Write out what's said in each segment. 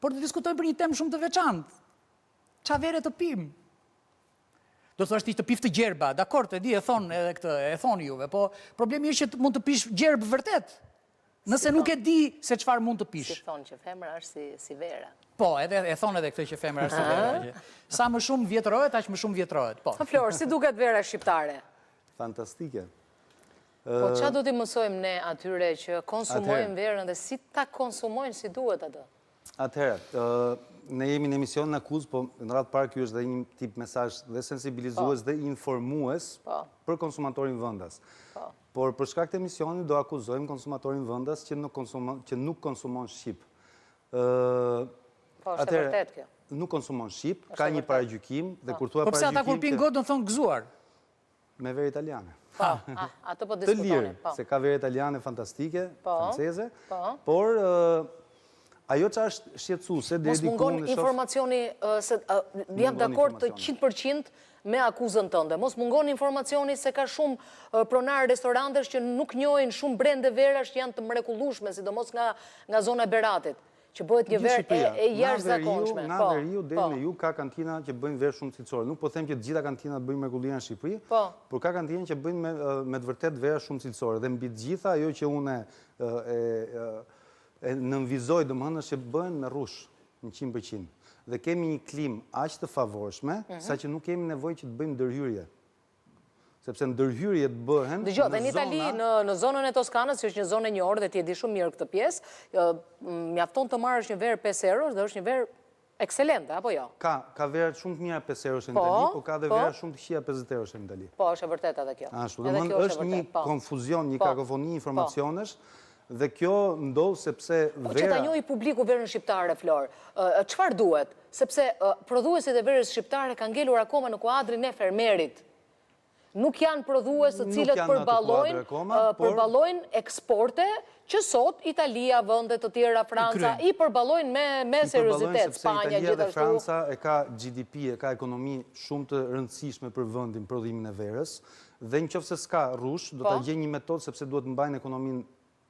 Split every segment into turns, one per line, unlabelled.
por të diskutojmë për një temë shumë të veçantë. Qa vere të pim? Do të thashtë të pif të gjerba, dakord, e di, e thonë edhe këtë, e thonë juve, po problemi është që mund të pish gjerbë vërtet, nëse nuk e di se çfarë mund të pish.
Si thonë që femra është si vera.
Po, edhe e thonë edhe këtë që femra është si vera. Sa më shumë vjetrohet, aq më shumë vjetrohet. Po.
Flor, si duket vera shqiptare?
Fantastike.
Po qa do t'i mësojmë ne atyre që konsumojnë verën dhe si ta konsumojnë si duhet atë?
Atëherë, ne jemi në emision në akuz, po në radhë parë kjo është dhe një tip mesazh dhe sensibilizues dhe informues për konsumatorin vendas. Por për shkak të emisionit do akuzojmë konsumatorin vendas që nuk konsumon shqip.
Po, është e vërtet kjo.
Nuk konsumon shqip, ka një paragjykim dhe kur thua
paragjykim. Po pse ata kur pinë gotë do thonë gëzuar?
Me verë italiane.
Ato po
Të
diskutonin.
lirë, se ka verë italiane fantastike, franceze,
por
ajo që është shqetësuese deri diku
mos mungon informacioni, jam dakord të 100% me akuzën tënde. Mos mungon informacioni se ka shumë pronarë restorantesh që nuk njohin shumë brende verash që janë të mrekullueshme, sidomos nga zona e Beratit, që bëhet një verë e jashtëzakonshme.
Nga Veriu deri në jug ka kantina që bëjnë verë shumë cilësore. Nuk po them që të gjitha kantinat bëjnë mrekullia në Shqipëri, por ka kantina që bëjnë me të vërtet verë shumë cilësore. Dhe mbi të gjitha ajo që unë nënvizoj domethënë është që bëhen me rrush në 100%. Dhe kemi një klim aq të favorshme, sa që nuk kemi nevojë që të bëjmë ndërhyrje. Sepse ndërhyrjet bëhen
në zona... Dhe në Itali, në zonën e Toskanës, që është një zonë e njohur dhe ti e di shumë mirë këtë pjesë, mjafton të marrësh një verë 5 euro dhe është një verë ekselente, apo jo?
Ka verë shumë të mira 5 euro në Itali, po ka dhe verë shumë të këqija 50 euro në Itali.
Po, është e vërtet edhe kjo.
Ashtu, domethënë është një konfuzion, një kakofoni informacionesh. Dhe kjo ndodh sepse vera...
Që ta njohi publiku verën shqiptare, Flor, çfarë duhet? Sepse prodhuesit e verës shqiptare kanë ngelur akoma në kuadrin e fermerit. Nuk janë prodhues të cilët përballojnë eksporte që sot Italia, vende të tjera, Franca, i përballojnë me seriozitet. Spanja,
Italia dhe
gjithashtu.
Franca e ka GDP, e ka ekonomi shumë të rëndësishme për vendin prodhimin e verës, dhe nëse s'ka rrush, do ta gjejnë një metodë sepse duhet mbajnë ekonominë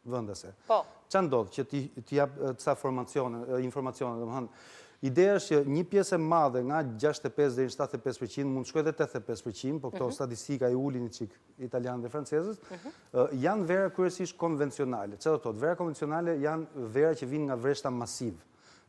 vendase. Qa ndodhë që ti jap ca informacione, domethënë, ideja është që një pjesë e madhe nga 65 deri në 75%, mund të shkojë edhe 85%, po këto statistika i ulin një çik italianë dhe francezët, janë vera kryesisht konvencionale. Çfarë do thotë? Vera konvencionale janë vera që vijnë nga vreshta masiv,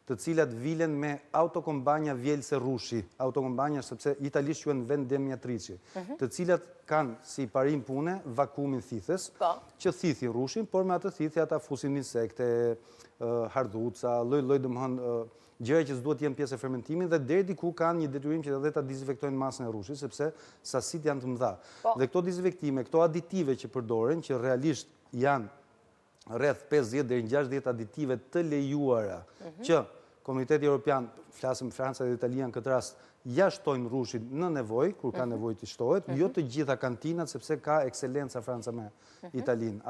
të cilat vilen me autokombanja vjelëse rrushi, autokombanja sepse italisht quhen vendemjatrici, të cilat kanë si parim pune vakumin thithës, që thithi rrushin, por me atë thithi ata fusin insekte, hardhuca, lloj domethënë gjëra që s'duhet të jenë pjesë e fermentimit dhe deri diku kanë një detyrim që edhe ta dezinfektojnë masën e rrushit sepse sasitë janë të mëdha. Dhe këto dezinfektime, këto aditive që përdoren, që realisht janë rreth 50 deri në 60 aditive të lejuara që Komuniteti Evropian, flasim Franca dhe Italia në këtë rast, ja shtojnë rrushin në nevojë, kur ka nevojë të shtohet, jo të gjitha kantinat sepse ka ekselenca Franca me Italinë.